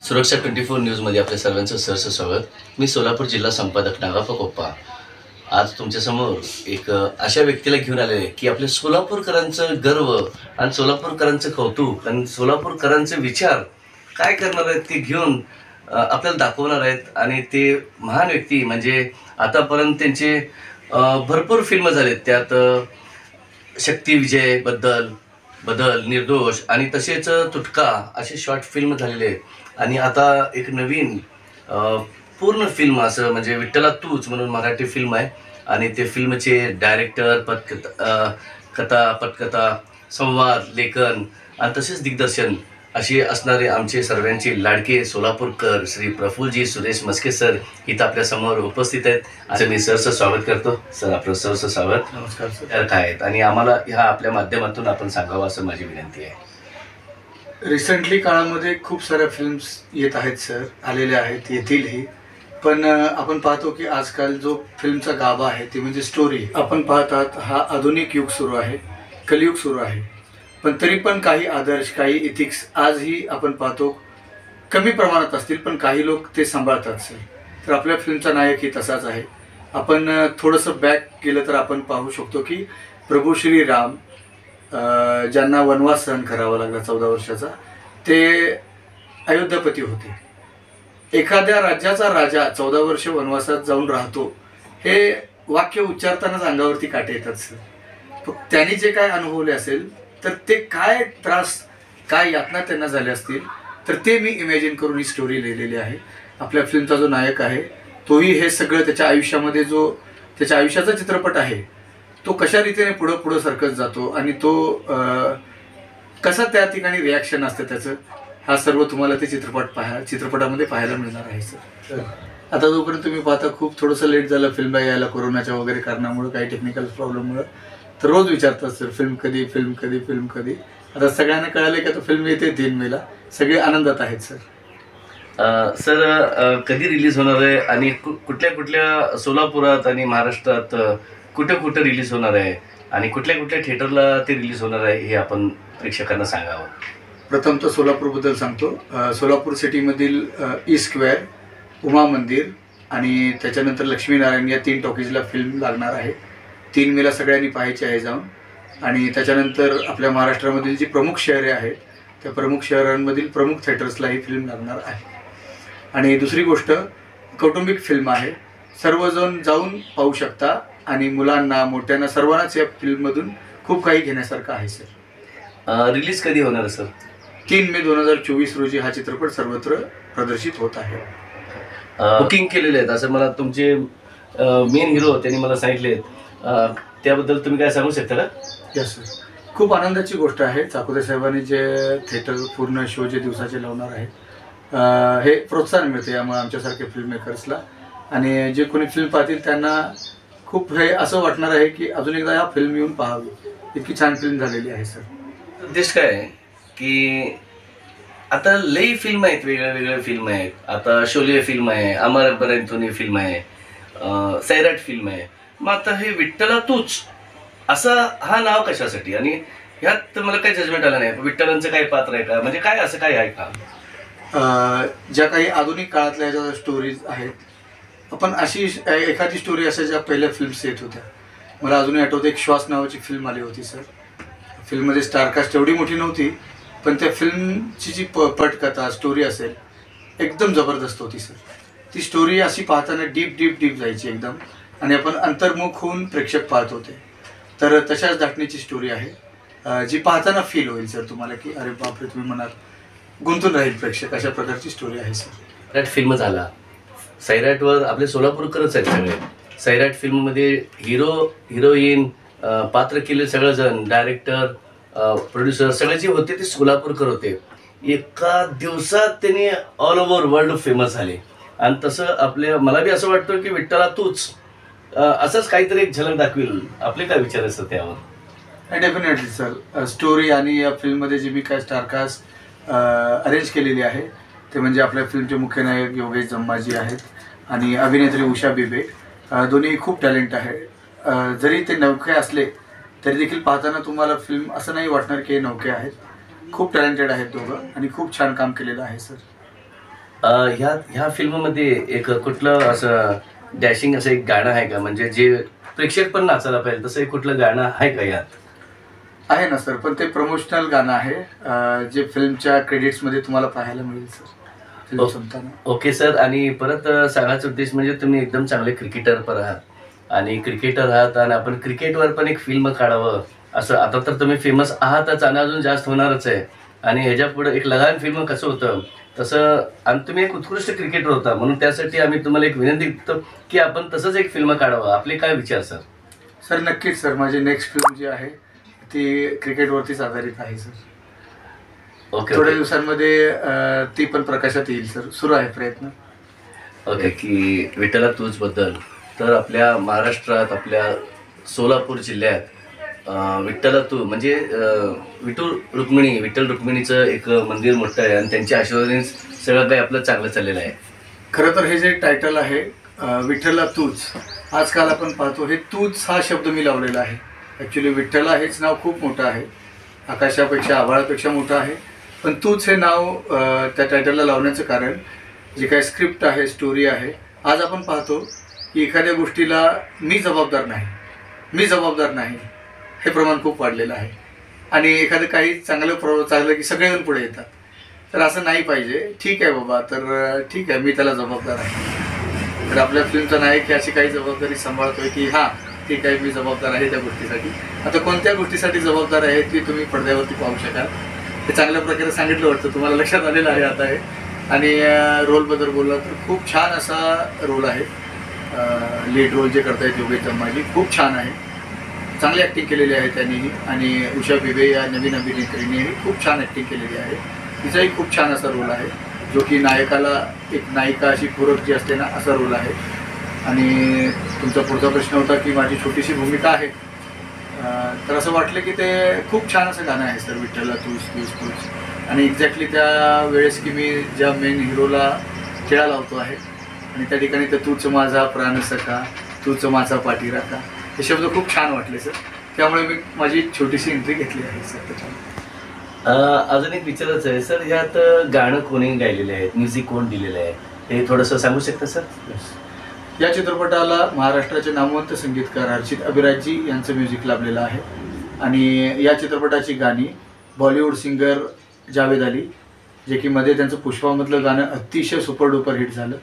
सुरक्षा 24 न्यूजमध्ये आपल्या सर्वांचं सहर्ष स्वागत. मी सोलापूर जिल्हा संपादक नागाप्पा कोप्पा. आज तुमच्यासमोर एक अशा व्यक्तीला घेऊन आलेले आहे की आपल्या सोलापूरकरांचं गर्व आणि सोलापूरकरांचं कौतुक आणि सोलापूरकरांचे विचार काय करणार आहेत ते घेऊन आपल्याला दाखवणार आहेत. आणि ते महान व्यक्ती म्हणजे आतापर्यंत त्यांचे भरपूर फिल्म झालेत. त्यात शक्ती विजय बदल निर्दोष आणि तसेच तुटका असे शॉर्ट फिल्म झालेले आहेत. आणि आता एक नवीन पूर्ण फिल्म असं म्हणजे विठ्ठला तूच म्हणून मराठी फिल्म आहे. आणि ते फिल्मचे डायरेक्टर पटकथा संवाद लेखन आणि तसेच दिग्दर्शन असे असणारे आमचे सर्वांचे लाडके सोलापूरकर श्री प्रफुल्लजी सुरेश मस्के सर इथं आपल्यासमोर उपस्थित आहेत. असं मी सरचं स्वागत करतो. सर आपलं सरचं स्वागत. नमस्कार सर. काय आहेत आणि आम्हाला ह्या आपल्या माध्यमातून आपण सांगावं असं माझी विनंती आहे. रिसेंटली काळामध्ये खूप साऱ्या फिल्म्स येत आहेत सर, आलेल्या आहेत, येतीलही. पण आपण पाहतो की आजकाल जो फिल्मचा गाभा आहे ते म्हणजे स्टोरी. आपण पाहतात हा आधुनिक युग सुरू आहे, कलियुग सुरू आहे. पण तरी पण काही आदर्श, काही इथिक्स आजही आपण पाहतो कमी प्रमाणात असतील, पण काही लोक ते सांभाळतात सर. तर आपल्या फिल्मचा नायकही तसाच आहे. आपण थोडंसं बॅक गेलं तर आपण पाहू शकतो की प्रभू श्री राम ज्यांना वनवास सहन करावा लागला 14 वर्षाचा, ते अयोध्यापती होते. एखाद्या राज्याचा राजा 14 वर्ष वनवासात जाऊन राहतो हे वाक्य उच्चारतानाच अंगावरती काटे येतात सर. त्यांनी जे काय अनुभवले असेल तर ते काय त्रास, काय यातना त्यांना झाल्या असतील, तर ते मी इमॅजिन करून ही स्टोरी लिहिलेली आहे. आपल्या फिल्मचा जो नायक आहे तोही हे सगळं त्याच्या आयुष्यामध्ये जो त्याच्या आयुष्याचा चित्रपट आहे तो कशा रीतीने पुढं सरकत जातो आणि तो कसा त्या ठिकाणी रिॲक्शन असतं त्याचं, हा सर्व तुम्हाला ते चित्रपटामध्ये पाहायला मिळणार आहे सर. आता जोपर्यंत तुम्ही पाहता खूप थोडंसं लेट झालं फिल्मला यायला कोरोनाच्या वगैरे कारणामुळं, काही टेक्निकल प्रॉब्लेममुळं. तर रोज विचारतात सर फिल्म कधी. आता सगळ्यांना कळालं की आता फिल्म येते 3 मेला. सगळे आनंदात आहेत सर. सर कधी रिलीज होणार आहे आणि कुठल्या सोलापुरात आणि महाराष्ट्रात कुठं रिलीज होणार आहे आणि कुठल्या थिएटरला ते रिलीज होणार आहे हे आपण प्रेक्षकांना सांगावं. प्रथम तर सोलापूरबद्दल सांगतो. सोलापूर सिटीमधील ई स्क्वेअर, उमा मंदिर आणि त्याच्यानंतर लक्ष्मीनारायण या 3 टॉकीजला फिल्म लागणार आहे. 3 मेला सगळ्यांनी पाहायची आहे जाऊन. आणि त्याच्यानंतर आपल्या महाराष्ट्रामधील जी प्रमुख शहरे आहेत त्या प्रमुख शहरांमधील प्रमुख थिएटर्सला ही फिल्म लागणार आहे. आणि दुसरी गोष्ट, कौटुंबिक फिल्म आहे, सर्वजण जाऊन पाहू शकता आणि मुलांना मोठ्यांना सर्वांनाच या फिल्ममधून खूप काही घेण्यासारखं आहे सर. रिलीज कधी होणार सर? 3 मे 2024 रोजी हा चित्रपट सर्वत्र प्रदर्शित होत आहे. बुकिंग केलेले आहेत असं मला तुमचे मेन हिरो त्यांनी मला सांगितले. त्याबद्दल तुम्ही काय सांगू शकता का? यस सर, खूप आनंदाची गोष्ट आहे. चाकोदे साहेबांनी जे थिएटर पूर्ण शो जे दिवसाचे लावणार आहे हे प्रोत्साहन मिळते यामुळे आमच्यासारख्या फिल्म मेकर्सला. आणि जे कोणी फिल्म पाहतील त्यांना खूप हे असं वाटणार आहे की अजून एकदा या फिल्म येऊन पाहावी, इतकी छान फिल्म झालेली आहे सर. उद्देश काय आहे की आता लई फिल्म आहेत, वेगळ्या फिल्म आहेत. आता शोले फिल्म आहे, अमर अकबर अँथोनी फिल्म आहे, सैराट फिल्म आहे. मग आता हे विठ्ठला तूच असं हा नाव कशासाठी? आणि ह्यात मला काही जजमेंट आलं नाही. विठ्ठलांचं काही पात्र आहे का, म्हणजे काय असं काय आहे का? ज्या काही आधुनिक काळातल्या ज्या स्टोरीज आहेत, आपण अशी एखादी स्टोरी अशा ज्या पहिल्या फिल्म्स येत होत्या, मला अजूनही आठवतं एक श्वास नावाची फिल्म आली होती सर. फिल्ममध्ये स्टारकास्ट एवढी मोठी नव्हती, पण त्या फिल्मची जी पटकथा स्टोरी असेल एकदम जबरदस्त होती सर. ती स्टोरी अशी पाहताना डीप जायची एकदम, आणि आपण अंतर्मुख होऊन प्रेक्षक पाहत होते. तर तशाच धाटणीची स्टोरी आहे जी पाहताना फील होईल सर तुम्हाला की अरे बापरे, तुम्ही मनात गुंतून राहील प्रेक्षक. अशा प्रकारची स्टोरी आहे सर. सैराट फिल्म झाला, सैराटवर आपले सोलापूरकरच आहेत सगळे. सैराट फिल्ममध्ये हिरोईन पात्र केले सगळेजण, डायरेक्टर प्रोड्युसर सगळे जे होते ते सोलापूरकर होते. एका दिवसात त्यांनी ऑल ओव्हर वर्ल्ड फेमस झाले. आणि तसं मला बी असं वाटतं की विठ्ठला तूच असंच काहीतरी एक झलक दाखवेल. आपले काय विचार असतात त्यावर? डेफिनेटली सर, स्टोरी आणि या फिल्ममध्ये जी मी काय स्टारकास्ट अरेंज केलेली आहे ते म्हणजे आपल्या फिल्मचे मुख्य नायक योगेश जम्माजी आहेत आणि अभिनेत्री उषा बिबे. दोन्ही खूप टॅलेंट आहे. जरी ते नवखे असले तरी देखील पाहताना तुम्हाला फिल्म असं नाही वाटणार की हे नवखे आहेत. खूप टॅलेंटेड आहेत दोघं आणि खूप छान काम केलेलं आहे सर. ह्या फिल्ममध्ये एक कुठलं असं डॅशिंग असं एक गाणं आहे का, म्हणजे जे प्रेक्षक पण नाचायला पाहिजे तसं एक कुठलं गाणं आहे का यात? आहे ना सर, पण ते प्रमोशनल गाणं आहे, जे फिल्मच्या क्रेडिट्समध्ये तुम्हाला पाहायला मिळेल सर फिल्म संपताना. Okay sir. आणि परत सांगायचा उद्देश म्हणजे तुम्ही एकदम चांगले क्रिकेटर पण आहात आणि आपण क्रिकेटवर पण एक फिल्म काढावं असं. आता तर तुम्ही फेमस आहातच आणि अजून जास्त होणारच आहे. आणि ह्याच्या पुढे एक लगान फिल्म कसं होतं तसं, आणि तुम्ही एक उत्कृष्ट क्रिकेटर होता म्हणून त्यासाठी आम्ही तुम्हाला एक विनंती करतो की आपण तसंच एक फिल्म काढावं. आपले काय विचार सर? सर नक्कीच सर, माझी नेक्स्ट फिल्म जी आहे ती क्रिकेटवरतीच आधारित आहे सर. ओके. थोड्या दिवसांमध्ये ती पण प्रकाशात येईल सर. सुरू आहे प्रयत्न. ओके. की विठ्ठला तूच बद्दल तर आपल्या महाराष्ट्रात, आपल्या सोलापूर जिल्ह्यात विठ्ठला तू म्हणजे विठ्ठल रुक्मिणीचं एक मंदिर मोठं आहे आणि त्यांच्या आशीर्वादाने सगळं काही आपलं चांगलं चाललेलं आहे. खरं तर हे जे टायटल आहे विठ्ठला तूच, आजकाल आपण पाहतो हे तूच हा शब्द मी लावलेला आहे. ॲक्च्युली विठ्ठला हेच नाव खूप मोठं आहे, आकाशापेक्षा आभाळापेक्षा मोठं आहे. पण तूच हे नाव त्या टायटलला लावण्याचं कारण जे काही स्क्रिप्ट आहे, स्टोरी आहे, आज आपण पाहतो की एखाद्या गोष्टीला मी जबाबदार नाही हे प्रमाण खूप वाढलेलं आहे. आणि एखादं काही चांगलं की सगळेजण पुढे येतात. तर असं नाही पाहिजे. ठीक आहे बाबा, तर ठीक आहे, मी त्याला जबाबदार आहे. तर आपल्या फिल्मचा नायक ही अशी काही जबाबदारी सांभाळतोय की हां ठीक आहे, मी जबाबदार आहे त्या गोष्टीसाठी. आता कोणत्या गोष्टीसाठी जबाबदार आहे ती तुम्ही पडद्यावरती पाहू शकाल. हे चांगल्या प्रकारे सांगितलं वाटतं, तुम्हाला लक्षात आलेलं आहे आता हे. आणि रोलबद्दल बोलला तर खूप छान असा रोल आहे. लीड रोल जे करतायत योगेश जम्माजी, खूप छान आहे. चांगली ॲक्टिंग केलेली आहे त्यांनीही. आणि उषा बिबे या नवीन अभिनेत्रीनेही खूप छान ॲक्टिंग केलेली आहे. तिचाही खूप छान असा रोल आहे, जो की नायकाला एक नायिका अशी पूरक जी असते ना, असा रोल आहे. आणि तुमचा पुढचा प्रश्न होता की माझी छोटीशी भूमिका आहे, तर असं वाटलं की ते खूप छान असं गाणं आहे सर, विठ्ठला तूच तूच तूच. आणि एक्झॅक्टली त्या वेळेस की मी ज्या मेन हिरोला खेळा लावतो आहे आणि त्या ठिकाणी तर तूच माझा प्राण सखा, तूच माझा पाठीराखा, हे शब्द खूप छान वाटले सर. त्यामुळे मी माझी छोटीशी एंट्री घेतली आहे सर त्याच्यामध्ये. अजून एक विचारायचं आहे सर, ह्यात गाणं कोणी गायलेले आहेत, म्युझिक कोण दिलेलं आहे, हे थोडंसं सांगू शकता सर? या चित्रपटाला महाराष्ट्राचे नामवंत संगीतकार हर्षित अभिराजजी यांचं म्युझिक लाभलेलं आहे. आणि या चित्रपटाची गाणी बॉलिवूड सिंगर जावेद अली, जे की मध्ये त्यांचं पुष्पामधलं गाणं अतिशय सुपरडुपर हिट झालं,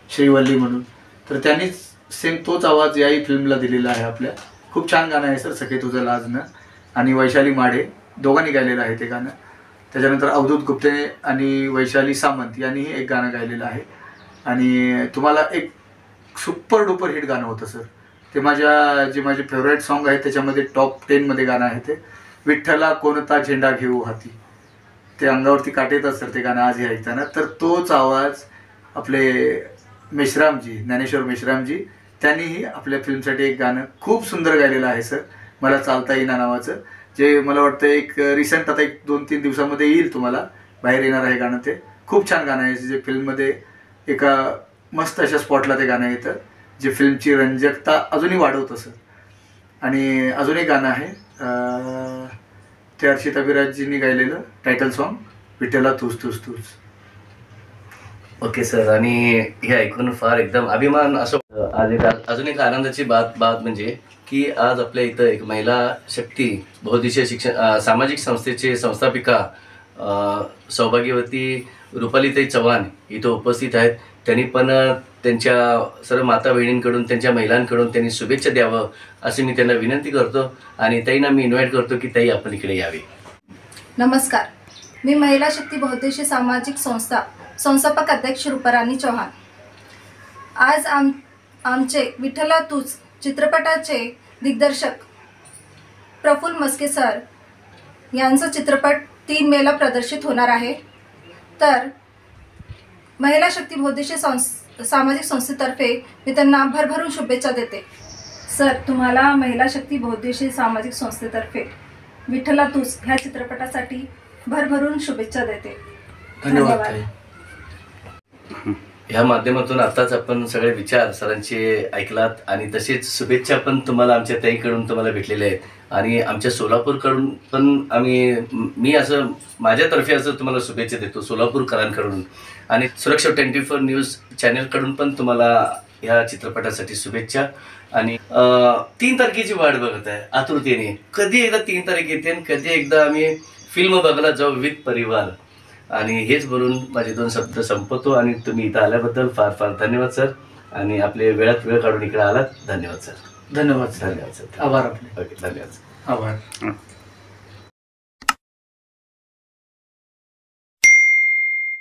श्रीवल्ली म्हणून, तर त्यांनीच सेम तोच आवाज याही फिल्मला दिलेला आहे आपल्या. खूप छान गाणं आहे सर, सखे तुझं लाजणं. आणि वैशाली माढे दोघांनी गायलेलं आहे ते गाणं. त्याच्यानंतर अवधूत गुप्ते आणि वैशाली सामंत यांनीही एक गाणं गायलेलं आहे. आणि तुम्हाला एक सुपर डुपर हिट गाणं होतं सर ते. माझे फेवरेट सॉन्ग आहे त्याच्यामध्ये टॉप 10मध्ये गाणं आहे ते, विठ्ठला कोणता झेंडा घेऊ हाती. ते अंगावरती काटे येतात सर ते गाणं आजही ऐकताना. तर तोच आवाज आपले मेश्रामजी, ज्ञानेश्वर मेश्रामजी, त्यांनीही आपल्या फिल्मसाठी एक गाणं खूप सुंदर गायलेलं आहे सर, मला चालता येईना नावाचं, जे मला वाटतं एक रिसेंट आता एक 2-3 दिवसामध्ये येईल, तुम्हाला बाहेर येणार आहे गाणं. ते खूप छान गाणं आहे, जे फिल्ममध्ये एका मस्त अशा स्पॉटला ते गाणं येतं, जे फिल्मची रंजकता अजूनही वाढवतं सर. आणि अजून एक गाणं आहे ते हर्षित अभिराजजींनी गायलेलं टायटल सॉन्ग, विठ्ठला तूच तूच तूच. Okay sir. आणि हे ऐकून फार एकदम अभिमान असं. अजून एक आनंदाची बात म्हणजे की आज आपल्या इथं एक महिला शक्ती बहुउद्देशीय सामाजिक संस्थेचे संस्थापिका सौभाग्यवती रुपालीताई चव्हाण इथं उपस्थित आहेत. त्यांनी पण त्यांच्या सर्व माता बहिणींकडून, त्यांच्या महिलांकडून त्यांनी शुभेच्छा द्यावं अशी मी त्यांना विनंती करतो. आणि ताईंना मी इन्व्हाइट करतो की ताई आपण इकडे यावे. नमस्कार, मी महिला शक्ती बहुउद्देशीय सामाजिक संस्थापक अध्यक्ष रुपाराणी चव्हाण. आज आमचे विठ्ठला तूच चित्रपटाचे दिग्दर्शक प्रफुल्ल मस्के सर यांचा चित्रपट 3 मेला प्रदर्शित होणार आहे. तर महिला शक्ती बहुउद्देशीय सामाजिक संस्थेतर्फे मी त्यांना भरभरून शुभेच्छा देते. सर, तुम्हाला महिला शक्ती बहुउद्देशीय सामाजिक संस्थेतर्फे विठ्ठला तूच ह्या चित्रपटासाठी भरभरून शुभेच्छा देते. धन्यवाद. ह्या माध्यमातून आताच आपण सगळे विचार सरांचे ऐकलात आणि तसेच शुभेच्छा पण तुम्हाला आमच्या ताईकडून तुम्हाला भेटलेल्या आहेत आणि आमच्या सोलापूरकडून पण मी असं माझ्यातर्फे असं तुम्हाला शुभेच्छा देतो सोलापूरकरांकडून आणि सुरक्षा 24 न्यूज चॅनलकडून पण तुम्हाला ह्या चित्रपटासाठी शुभेच्छा आणि 3 तारखेची वाट बघत आहे आतुरतेने. कधी एकदा 3 तारीख येते आणि कधी एकदा आम्ही फिल्म बघायला जाऊ विथ परिवार. आणि हेच बोलून माझे 2 शब्द संपवतो आणि तुम्ही इथं आल्याबद्दल फार फार धन्यवाद सर आणि आपले वेळात वेळ काढून इकडे आलात. धन्यवाद सर. धन्यवाद सर. धन्यवाद सर. आभार आपले. ओके धन्यवाद. आभार.